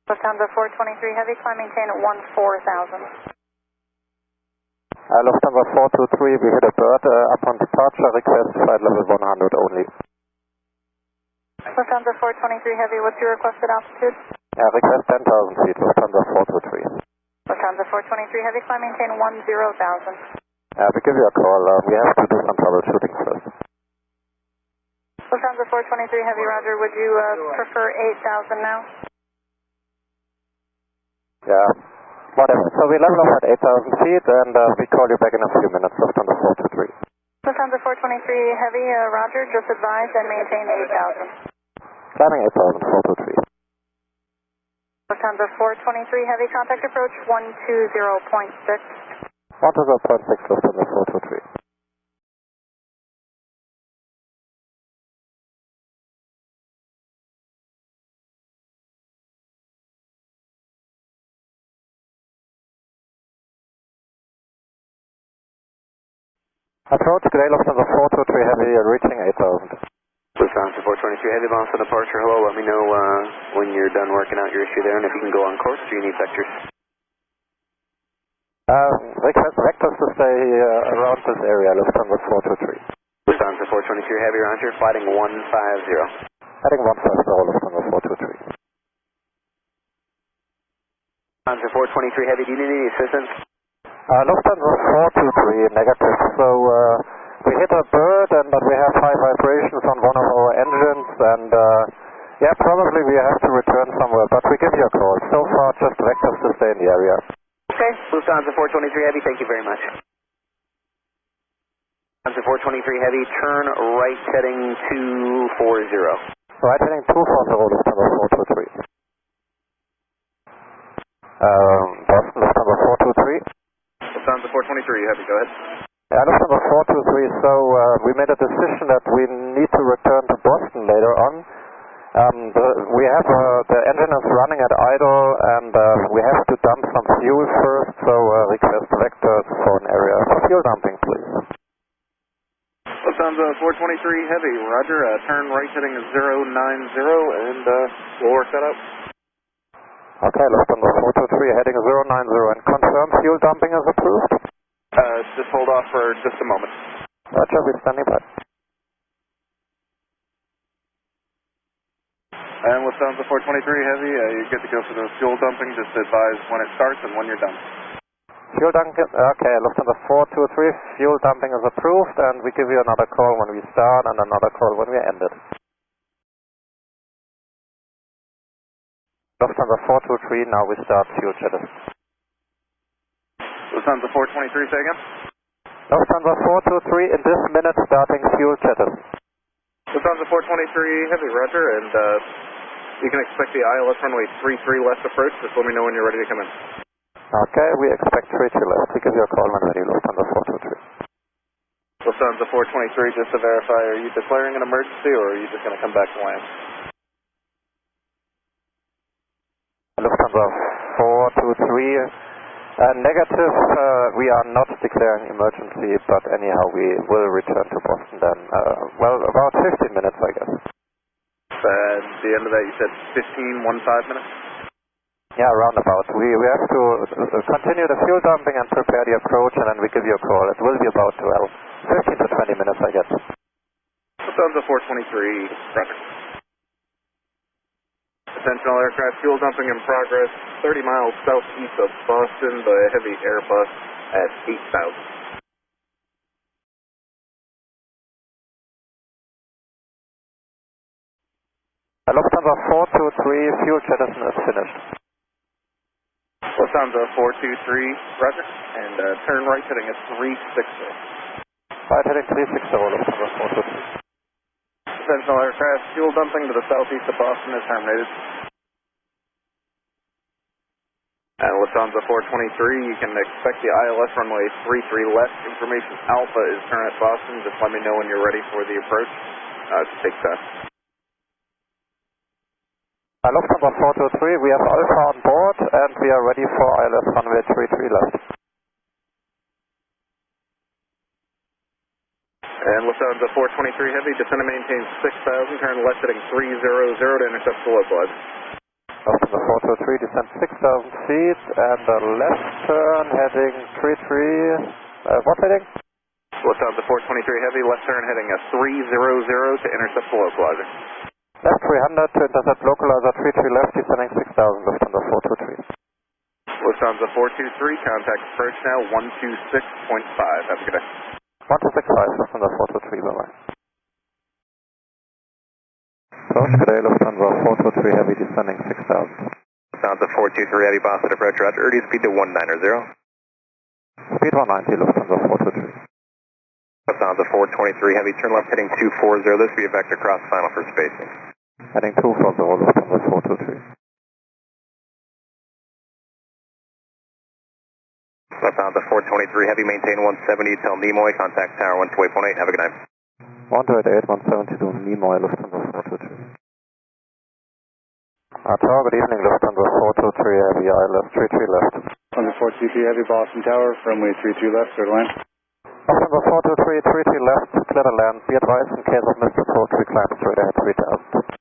Lufthansa 423 Heavy, climb maintain at 14,000. Lufthansa 423, we hit a bird upon departure, request flight level 100 only. Lufthansa 423 Heavy, what's your requested altitude? Request 10,000 feet, Lufthansa 423. Lufthansa 423 Heavy, climb maintain 10,000. We give you a call, we have to do some troubleshooting first. Lufthansa 423 Heavy, roger, would you prefer 8,000 now? Yeah, whatever. So we level off at 8,000 feet and we call you back in a few minutes, Lufthansa 423. Lufthansa 423 Heavy, roger, just advise and maintain 8,000. Climbing 8,000, 423. Lufthansa 423 Heavy, contact approach 120.6. 120.6, Lufthansa 423. Approach, Grey Lufthansa 423 Heavy, reaching 8,000. Lufthansa 423 Heavy, bounce on departure. Hello, let me know when you're done working out your issue there and if you can go on course. Do you need vectors? Request vectors to stay around this area, Lufthansa 423. Lufthansa 423 Heavy, roger, flighting 150. Heading 150, Lufthansa 423. Lufthansa 423 Heavy, do you need any assistance? Lufthansa 423, negative. So we hit a bird, but we have high vibrations on one of our engines, and yeah, probably we have to return somewhere, but we give you a call. So far, just vectors to stay in the area. Okay, Lufthansa 423 Heavy, thank you very much. Lufthansa 423 Heavy, turn right heading 240. Right heading 240, Lufthansa 423. Boston, Lufthansa 423. Lufthansa 423 Heavy, go ahead. Yeah, Lufthansa 423, so we made a decision that we need to return to Boston later on. We have the engine is running at idle, and we have to dump some fuel first, so request vectors for an area for fuel dumping, please. Lufthansa 423 Heavy, roger, turn right heading 090, and we'll work that out. Okay, Lufthansa 423 heading 090, and confirm fuel dumping is approved? Just hold off for just a moment. Roger, we're standing by. And Lufthansa 423 Heavy, you're good to go for the fuel dumping. Just advise when it starts and when you're done. Fuel dumping, okay, Lufthansa 423, fuel dumping is approved, and we give you another call when we start and another call when we end it. Lufthansa 423, now we start fuel chatters. Lufthansa 423, say again? Lufthansa 423, in this minute starting fuel chatters. Lufthansa 423 Heavy, roger, and you can expect the ILS runway 33 left approach. Just let me know when you're ready to come in. Okay, we expect 33 left. We give you a call when ready, Lufthansa 423. Lufthansa 423, just to verify, are you declaring an emergency or are you just going to come back to land? Lufthansa 423, negative, we are not declaring emergency, but anyhow we will return to Boston then, well, about 15 minutes I guess. At the end of that you said 15 minutes? Yeah, roundabout. We have to continue the fuel dumping and prepare the approach, and then we give you a call. It will be about 15 to 20 minutes I guess. Lufthansa 423, roger. Attention all aircraft, fuel dumping in progress, 30 miles southeast of Boston by a heavy Airbus at 8,000. Lufthansa 423, fuel jettison is finished. Lufthansa 423, roger, and turn right heading at 360. Right heading 360, Lufthansa 423. Attention all aircraft, fuel dumping to the southeast of Boston is terminated. And Lufthansa 423, you can expect the ILS runway 33 left. Information Alpha is turn at Boston. Just let me know when you're ready for the approach. Take that. Lufthansa 423, we have Alpha on board and we are ready for ILS runway 33 left. And Lufthansa 423 Heavy, descend and maintain 6,000, turn left heading 300 to intercept the localizer. Lufthansa 423, descend 6,000 feet, and a left turn heading 33, what heading? Lufthansa 423 Heavy, left turn heading a 300 to intercept the localizer. Left 300 to intercept localizer 33 left, descending 6,000, Lufthansa 423. Lufthansa 423, contact approach now 126.5. Have a good day. 1265, Lufthansa 423, bye-bye. Approach, good day, Lufthansa 423 Heavy, descending 6,000. Lufthansa 423 Heavy, Boston approach, roger, ready speed to 190. Speed 190, Lufthansa 423. Lufthansa 423 Heavy, turn left heading 240, this will be a vector cross final for spacing. Heading 240, Lufthansa 423. Lufthansa 423 Heavy, maintain 170 till Nimoy, contact tower 128.18, have a good night. 128, 170 to Nimoy, Lufthansa 423. Tower, good evening, Lufthansa 423 Heavy, ILS 33 left. Lufthansa 423 Heavy, Boston Tower, runway 32 left, clear to land. Lufthansa 423, 33 left, clear to land. Be advised in case of missed approach, we climb straight ahead 3000.